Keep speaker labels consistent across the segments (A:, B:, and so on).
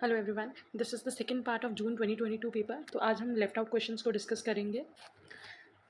A: Hello everyone, this is the second part of June 2022 paper. तो आज हम left out questions को discuss करेंगे।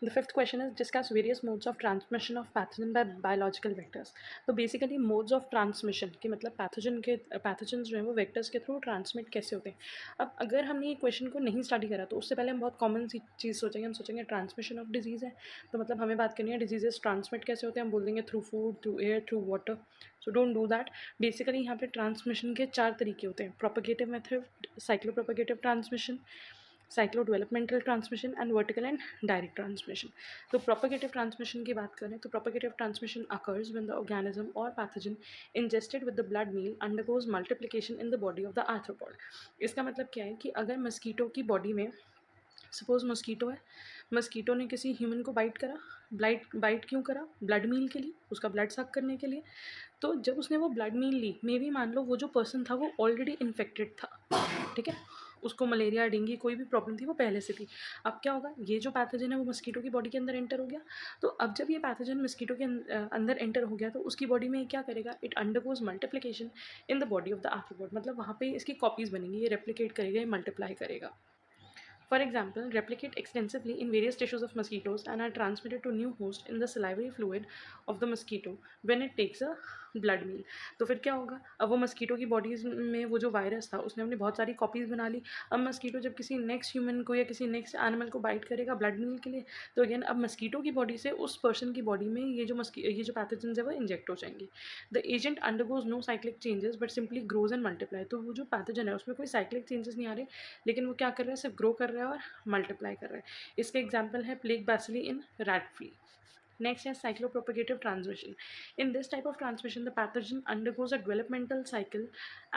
A: The fifth question is discuss various modes of transmission of pathogen bye biological vectors. तो basically modes of transmission कि मतलब pathogen जो है वो वेक्टर्स के थ्रू ट्रांसमिट कैसे होते हैं। अब अगर हमने ये क्वेश्चन को नहीं स्टडी करा तो उससे पहले हम बहुत कॉमन सी चीज़ सोचेंगे। हम सोचेंगे ट्रांसमिशन ऑफ डिजीज़ है, तो मतलब हमें बात करनी है डिजीजेस ट्रांसमिट कैसे होते हैं। हम बोल देंगे through food, through air, through water. So don't do that. Basically यहाँ पे ट्रांसमिशन के 4 तरीके होते हैं: propagative method, cyclopropagative transmission, cyclo developmental transmission and vertical and direct transmission. तो प्रोपगेटिव ट्रांसमिशन की बात करें तो propagative transmission occurs when the organism और pathogen ingested with the blood meal undergoes multiplication in the body of the arthropod. इसका मतलब क्या है कि अगर मस्कीटो की बॉडी में, सपोज मस्कीटो है, मस्कीटो ने किसी ह्यूमन को बाइट करा। बाइट क्यों करा? ब्लड मील के लिए, उसका ब्लड सक करने के लिए। तो जब उसने वो ब्लड मील ली, मे भी मान लो वो जो पर्सन था वो ऑलरेडी इन्फेक्टेड था, ठीक है, उसको मलेरिया डेंगू कोई भी प्रॉब्लम थी वो पहले से थी। अब क्या होगा, ये जो पैथोजन है वो मस्कीटो की बॉडी के अंदर एंटर हो गया। तो अब जब ये पैथोजन मस्कीटो के अंदर एंटर हो गया तो उसकी बॉडी में क्या करेगा, it undergoes multiplication in the body of the arthropod. मतलब वहाँ पे इसकी कॉपीज़ बनेंगी, ये रेप्लिकेट करेगा, ये मल्टीप्लाई करेगा। For example, replicate extensively in various tissues of mosquitoes and are transmitted to new host in the salivary fluid of the mosquito when it takes a blood meal। तो फिर क्या होगा, अब वो मस्कीटो की बॉडीज़ में वो जो वायरस था उसने अपनी बहुत सारी कॉपीज़ बना ली। अब मस्कीटो जब किसी नेक्स्ट ह्यूमन को या किसी नेक्स्ट एनिमल को बाइट करेगा ब्लड मील के लिए, तो अगेन अब मस्कीटो की बॉडी से उस पर्सन की बॉडी में ये जो पैथोजन है वो इंजेक्ट हो जाएंगे। The agent undergoes no cyclic changes but simply grows and multiply. तो वो जो पैथोजन है उसमें कोई साइक्लिक चेंजेस नहीं आ रहे, लेकिन वो क्या कर रहा है, सिर्फ ग्रो कर रहा है और मल्टीप्लाई कर रहा है। इसके एग्जाम्पल है plague bacilli in rat flea. Next is cyclopropagative transmission. In this type of transmission, the pathogen undergoes a developmental cycle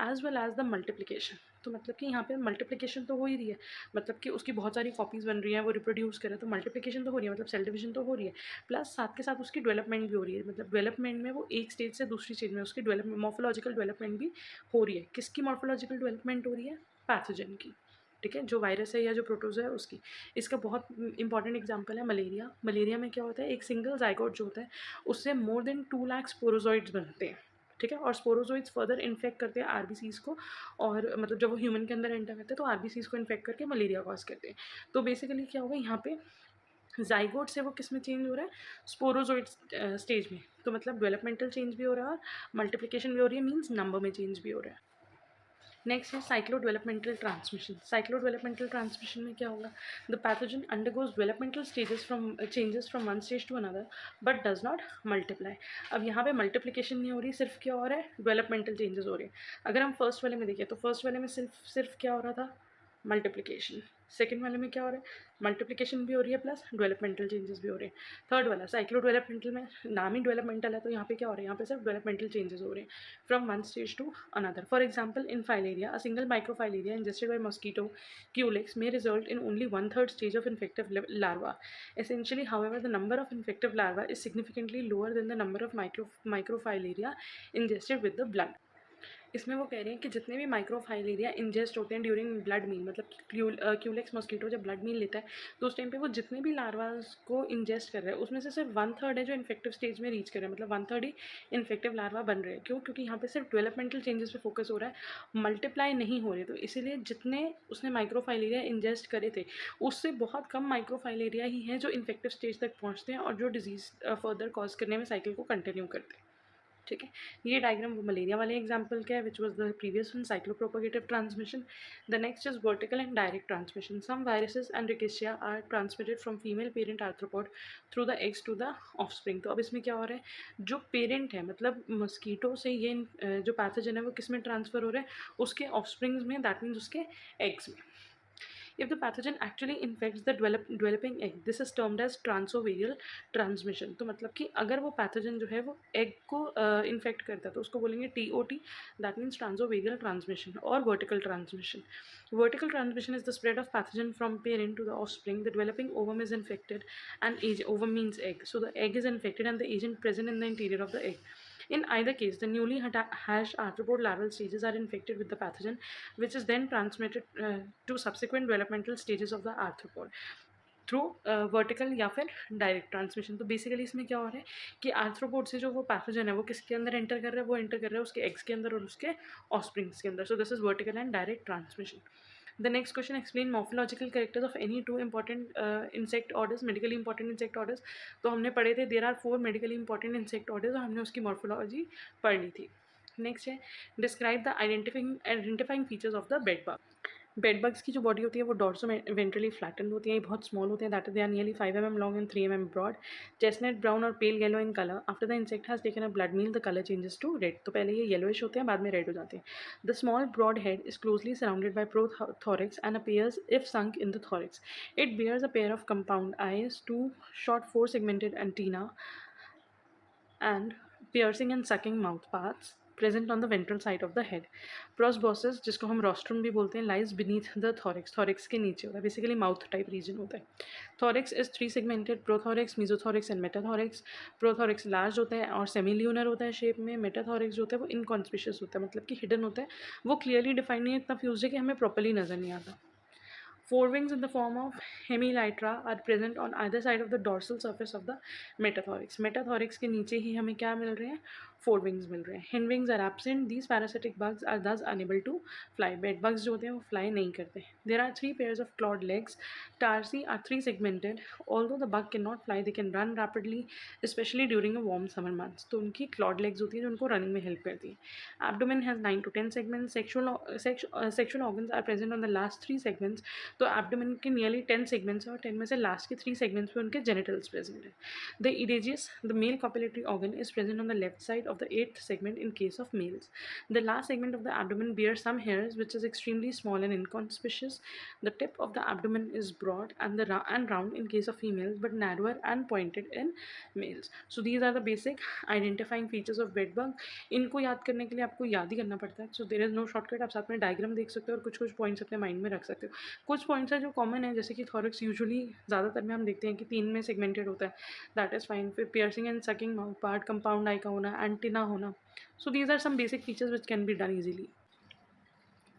A: as well as the multiplication. तो मतलब कि यहाँ पे मल्टीप्लिकेशन तो हो ही रही है, मतलब कि उसकी बहुत सारी कॉपीज़ बन रही हैं, वो रिप्रोड्यूस कर रहा है, तो मल्टीप्लिकेशन तो हो रही है, मतलब सेल डिविजन तो हो रही है, प्लस साथ के साथ उसकी डेवलपमेंट भी हो रही है। मतलब डेवलपमेंट में वो एक स्टेज से दूसरी स्टेज में उसकी मॉर्फोलॉजिकल डेवलपमेंट भी हो रही है। किसकी मॉर्फोलॉजिकल डेवलपमेंट हो रही है? पैथोजन की, ठीक है, जो वायरस है या जो प्रोटोजो है उसकी। इसका बहुत इंपॉर्टेंट एग्जांपल है मलेरिया। मलेरिया में क्या होता है, एक सिंगल जाइगोट जो होता है उससे मोर देन 2 लाख स्पोरोजॉइड्स बनते हैं, ठीक है, और स्पोरोजॉइड्स फर्दर इन्फेक्ट करते हैं आरबीसीज को, और मतलब जब वो ह्यूमन के अंदर एंटर करते हैं तो आरबीसीज को इन्फेक्ट करके मलेरिया कॉज करते हैं। तो बेसिकली क्या होगा यहाँ पे, जाइगोट से वो किस में चेंज हो रहा है, स्पोरोजोइड स्टेज में। तो मतलब डेवलपमेंटल चेंज भी हो रहा है और मल्टीप्लिकेशन भी हो रही है, मीन्स नंबर में चेंज भी हो रहा है। नेक्स्ट है cyclo developmental transmission. Cyclo developmental transmission में क्या होगा, the pathogen undergoes developmental changes from one stage to another but does not multiply. अब यहाँ पे मल्टीप्लिकेशन नहीं हो रही, सिर्फ क्या हो रहा है, डेवलपमेंटल चेंजेस हो रहे हैं। अगर हम फर्स्ट वाले में देखें तो फर्स्ट वाले में सिर्फ क्या हो रहा था, मल्टीप्लिकेशन। सेकेंड वाले में क्या हो रहा है, मल्टीप्लिकेशन भी हो रही है प्लस डेवलपमेंटल चेंजेस भी हो रहे हैं। थर्ड वाला साइक्लो डेवलपमेंटल में नाम ही डेवलपमेंटल है, तो यहाँ पे क्या हो रहा है, यहाँ पे सिर्फ डेवलपमेंटल चेंजेस हो रहे हैं from one stage to another. For example in filaria, a single microfilaria ingested by mosquito culex may result in only one-third stage of infective larva. Essentially, however, the number of infective larva is significantly lower than the number of microfilaria ingested with the blood. इसमें वो कह रहे हैं कि जितने भी microfilaria ingest होते हैं ड्यूरिंग ब्लड मील, मतलब क्यूलेक्स मॉस्किटो जब ब्लड मील लेता है तो उस टाइम पे वो जितने भी लार्वास को इंजेस्ट कर रहे हैं उसमें से सिर्फ 1/3 है जो इन्फेक्टिव स्टेज में रीच कर रहे हैं, मतलब 1/3 ही इन्फेक्टिव लार्वा बन रहे हैं। क्यों? क्योंकि यहाँ पे सिर्फ डेवलपमेंटल चेंजेस पे फोकस हो रहा है, मल्टीप्लाई नहीं हो रहे। तो इसीलिए जितने उसने माइक्रोफाइलेरिया इंजेस्ट करे थे उससे बहुत कम माइक्रोफाइलेरिया ही हैं जो इन्फेक्टिव स्टेज तक पहुँचते हैं और जो डिजीज़ फर्दर कॉज करने में साइकिल को कंटिन्यू करते हैं, ठीक है। ये डायग्राम मलेरिया वाले एग्जाम्पल का है, which was the previous one, cyclopropagative transmission. The next is vertical and direct transmission. Some viruses and rickettsia are transmitted from female parent arthropod through the eggs to the offspring. तो अब इसमें क्या हो रहा है, जो पेरेंट है मतलब मस्कीटो से ये जो पैथोजन है वो किस में ट्रांसफर हो रहा है, उसके ऑफस्प्रिंग्स में, दैट मीन्स उसके एग्स में। If the pathogen actually infects the developing egg, this is termed as transovarial transmission। तो मतलब कि अगर वो पैथोजन जो है वो एग को इन्फेक्ट करता है तो उसको बोलेंगे TOT, that means transovarial transmission. और vertical transmission, vertical transmission is the spread of pathogen from parent to the offspring. The developing ovum is infected and ovum means egg, so the egg is infected and the agent present in the interior of the egg. In either case, the newly hatched arthropod larval stages are infected with the pathogen, which is then transmitted to subsequent developmental stages of the arthropod through vertical या फिर direct transmission. तो basically इसमें क्या हो रहा है कि arthropod से जो वो पैथोजन है वो किसके अंदर एंटर कर रहा है, वो एंटर कर रहा है उसके एग्स के अंदर और उसके ऑस्प्रिंग्स के अंदर। So this is vertical and direct transmission. The next question, explain morphological characters of any two important insect orders, medically important insect orders। तो हमने पढ़े थे there are 4 medically important insect orders और हमने उसकी morphology पढ़ ली थी। नेक्स्ट है describe the identifying features of the bed bug. Bed bugs की जो बॉडी होती है वो डॉर्सो वेंट्रली फ्लैटेंड होती है, ये बहुत स्मॉल होते हैं, that is they are nearly 5 mm long and 3 mm broad, chestnut brown और pale yellow in colour. After the insect has taken a blood meal the colour changes to red. तो पहले ये येलोइश होते हैं, बाद में रेड हो जाते हैं। The small broad head is closely surrounded by prothorax and appears if sunk in the thorax. It bears a pair of compound eyes, two short 4 segmented antennae and piercing and sucking mouth parts present on the ventral side of the head. Proboscis, जिसको हम rostrum भी बोलते हैं, lies beneath the thorax. thorax के नीचे होता है, basically mouth type region होता है। thorax is 3 segmented, prothorax, mesothorax and metathorax. prothorax large होता है और semilunar होता है शेप में। metathorax जो होता है वो inconspicuous होता है, मतलब कि hidden होता है, वो clearly defined नहीं है, इतना fused है कि हमें properly नज़र नहीं आता। Forewings in the form of hemelytra are present on either side of the dorsal surface of the metathorax. Metathorax के नीचे ही हमें क्या मिल रहे हैं, forewings मिल रहे हैं। Hindwings are absent. These parasitic bugs are thus unable to fly. Bed bugs जो होते हैं वो fly नहीं करते। There are 3 pairs of clawed legs. Tarsi are 3 segmented. Although the bug cannot fly, they can run rapidly, especially during a warm summer months. तो उनकी clawed legs होती है जो उनको running में help करती है। Abdomen has 9 to 10 segments. Sexual organs are present on the last 3 segments. तो एब्डोमेन के नियरली 10 सेगमेंट्स है और 10 में से लास्ट के 3 सेगमेंट्स पे उनके जेनिटल्स प्रेजेंट है। द इरेजियस, the male copulatory organ is present on the left side of the 8th segment in case of males. The last segment of the abdomen bears some hairs which is extremely small and inconspicuous. The tip of the abdomen is broad and round in case of females but narrower and pointed in males. So these are the basic identifying features of bed bug. इनको याद करने के लिए आपको याद ही करना पड़ता है, so there is no shortcut। आप साथ में डायग्राम देख सकते हो और कुछ कुछ पॉइंट्स अपने माइंड में रख सकते हो। कुछ पॉइंट्स है जो कॉमन है, जैसे कि थॉरक्स यूजुअली ज़्यादातर में हम देखते हैं कि 3 में सेगमेंटेड होता है, दैट इज़ फाइन। फिर piercing and sucking mouth part, compound eye का होना, एंटीना होना। So these are some basic features which can be done easily.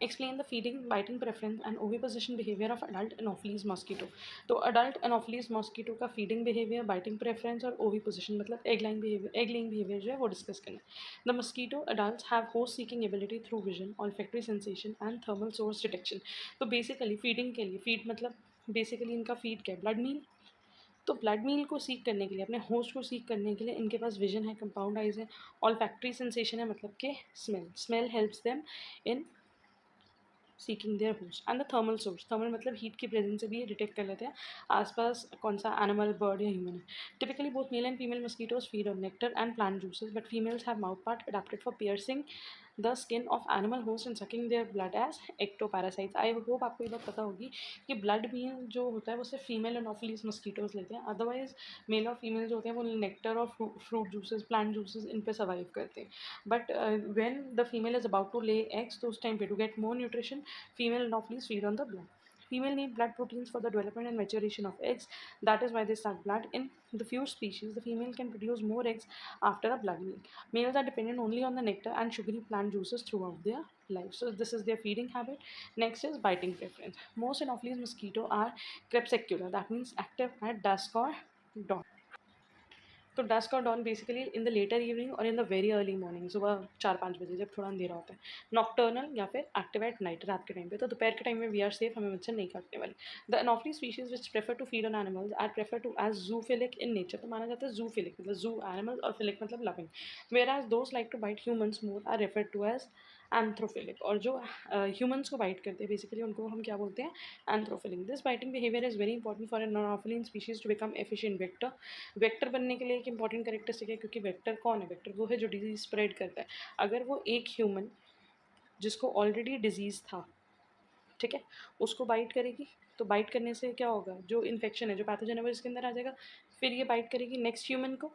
A: Explain the feeding, biting preference and oviposition behavior of adult Anopheles mosquito। तो adult Anopheles mosquito का feeding behavior, biting preference और oviposition मतलब egg laying behavior जो है वो discuss करना है। The mosquito adults have host seeking ability through vision, olfactory sensation and thermal source detection। तो basically feeding के लिए, feed मतलब basically इनका feed क्या है, blood meal। तो ब्लड मील को सीक करने के लिए, अपने होस्ट को सीक करने के लिए इनके पास विजन है, कंपाउंड आइज है, ऑल्फैक्टरी सेंसेशन है मतलब कि smell helps them in seeking there host, and the thermal source, thermal मतलब हीट की प्रेजेंस से भी ये डिटेक्ट कर लेते हैं आसपास कौन सा एनिमल, बर्ड या ह्यूमन है। Typically both male and female mosquitoes feed on nectar and plant juices, but females have mouth part adapted for piercing the skin of animal host and sucking their blood as ectoparasites. I hope आपको ये बात पता होगी कि blood meal जो होता है वो सिर्फ फीमेल एनोफिलीज मस्कीटोज लेते हैं, अदरवाइज मेल और फीमेल जो होते हैं वो नेक्टर और फ्रूट जूसेस, प्लांट जूसेस इन पे सर्वाइव करते हैं। But when the female is about to lay eggs, तो उस टाइम पे to get more nutrition female anopheles feed on the blood. Female need blood proteins for the development and maturation of eggs. That is why they suck blood. In the few species, the female can produce more eggs after a blood meal. Males are dependent only on the nectar and sugary plant juices throughout their life. So this is their feeding habit. Next is biting preference. Most Anopheles mosquito are crepuscular. That means active at dusk or dawn. तो dusk और dawn basically in the later evening और in the very early morning, सुबह 4-5 बजे जब थोड़ा अंधेरा होता है। नॉक्टर्नल या फिर एक्टिव एट नाइट, रात के टाइम पे। तो दोपहर के टाइम में वी आर सेफ, हमें मच्छर नहीं काटने वाले। The anopheles species which prefer to feed on animals are prefer to as zoophilic in nature. तो माना जाता है जूफिलिक मतलब जू एनिमल्स और फिलिक मतलब loving, whereas those like to bite humans more are refer to as anthropophilic. और जो ह्यूमन्स को बाइट करते हैं बेसिकली उनको हम क्या बोलते हैं, anthropophilic. This biting behaviour is very important for an anopheline species to become efficient vector. Vector बनने के लिए एक इंपॉर्टेंट कैरेक्टरिस्टिक है, क्योंकि वेक्टर कौन है, वेक्टर वो है जो डिजीज स्प्रेड करता है। अगर वो एक ह्यूमन जिसको ऑलरेडी डिजीज़ था, ठीक है, उसको बाइट करेगी, तो बाइट करने से क्या होगा, जो इन्फेक्शन है, जो पैथोजन है वो इसके अंदर आ जाएगा, फिर ये बाइट करेगी नेक्स्ट ह्यूमन को,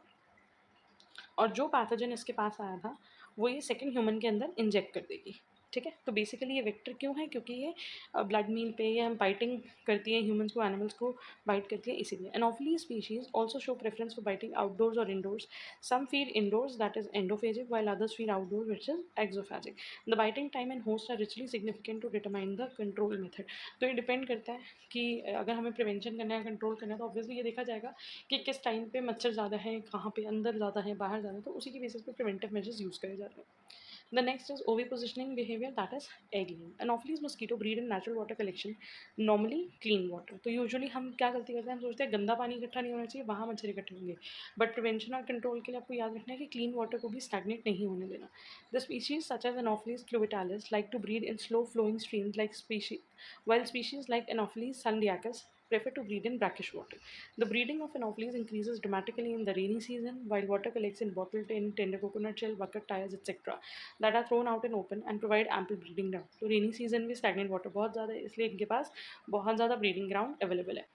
A: और जो पैथोजन इसके पास आया था वो ये सेकेंड ह्यूमन के अंदर इंजेक्ट कर देगी। ठीक है। तो बेसिकली ये वेक्टर क्यों है, क्योंकि ये ब्लड मील पे ये हम बाइटिंग करती है ह्यूमंस को, एनिमल्स को बाइट करती है इसीलिए। Anopheles species also show preference for biting outdoors और indoors. Some feed indoors that is endophagic while others feed outdoors which is exophagic. The biting time and host are richly significant to determine the control method. तो ये depend करता है कि अगर हमें prevention करना है, कंट्रोल करना है, तो ऑब्वियसली ये देखा जाएगा कि किस टाइम पे मच्छर ज़्यादा है, कहाँ पे अंदर ज़्यादा है, बाहर ज़्यादा है, तो उसी की बेसिस पे प्रिवेंटिव मेजर्स यूज़ करे जाते हैं। The next is ovipositioning behavior, that is egg laying. Anopheles mosquito breed in natural water collection, normally clean water. तो यूजुअली हम क्या गलती करते हैं, हम सोचते हैं गंदा पानी इकट्ठा नहीं होना चाहिए, वहाँ मच्छर इकट्ठे होंगे। बट प्रिवेंशन और कंट्रोल के लिए आपको याद रखना है कि क्लीन वाटर को भी स्टैग्नेट नहीं होने देना। The species such as Anopheles cluvitalis like to breed in slow flowing streams like species, while species like Anopheles sundiacus prefer to breed in brackish water. The breeding of Anopheles increases dramatically in the rainy season, while water collects in bottle tin, tender coconut shell, bucket tires, etc. that are thrown out in open and provide ample breeding ground. तो rainy season में stagnant water बहुत ज़्यादा है, इसलिए इनके पास बहुत ज़्यादा breeding ground available है.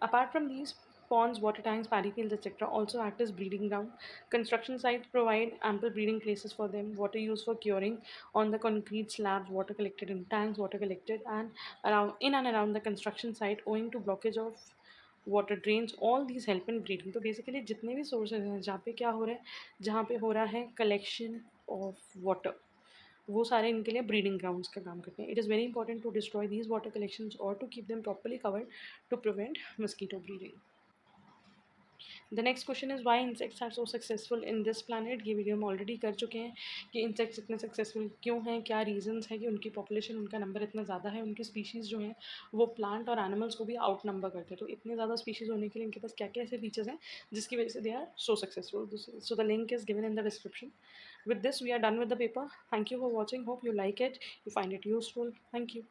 A: Apart from these, ponds, water tanks, paddy fields, etc., also act as breeding ground. Construction sites provide ample breeding places for them. Water used for curing on the concrete slabs, water collected in tanks, water collected and around in and around the construction site, owing to blockage of water drains, all these help in breeding. तो basically जितने भी sources हैं जहाँ पे क्या हो रहा है, जहाँ पे हो रहा है कलेक्शन ऑफ वाटर, वो सारे इनके लिए ब्रीडिंग ग्राउंड्स का काम करते हैं. It is very important to destroy these water collections और to keep them properly covered to prevent mosquito breeding. The next question is why insects are so successful in this planet. ये video हम already कर चुके हैं कि insects इतने successful क्यों हैं, क्या रीजंस है कि उनकी पॉपुलेशन, उनका नंबर इतना ज़्यादा है, उनकी स्पीशीज़ जो हैं वो प्लांट और एनिमल्स को भी आउट नंबर करते हैं. तो इतने ज़्यादा स्पीशीज़ होने के लिए इनके पास क्या क्या ऐसे फीचर्स हैं जिसकी वजह से they are so successful. So the link is given in the description. With this, we are done with the paper. Thank you for watching. Hope you like it, you find it useful. Thank you.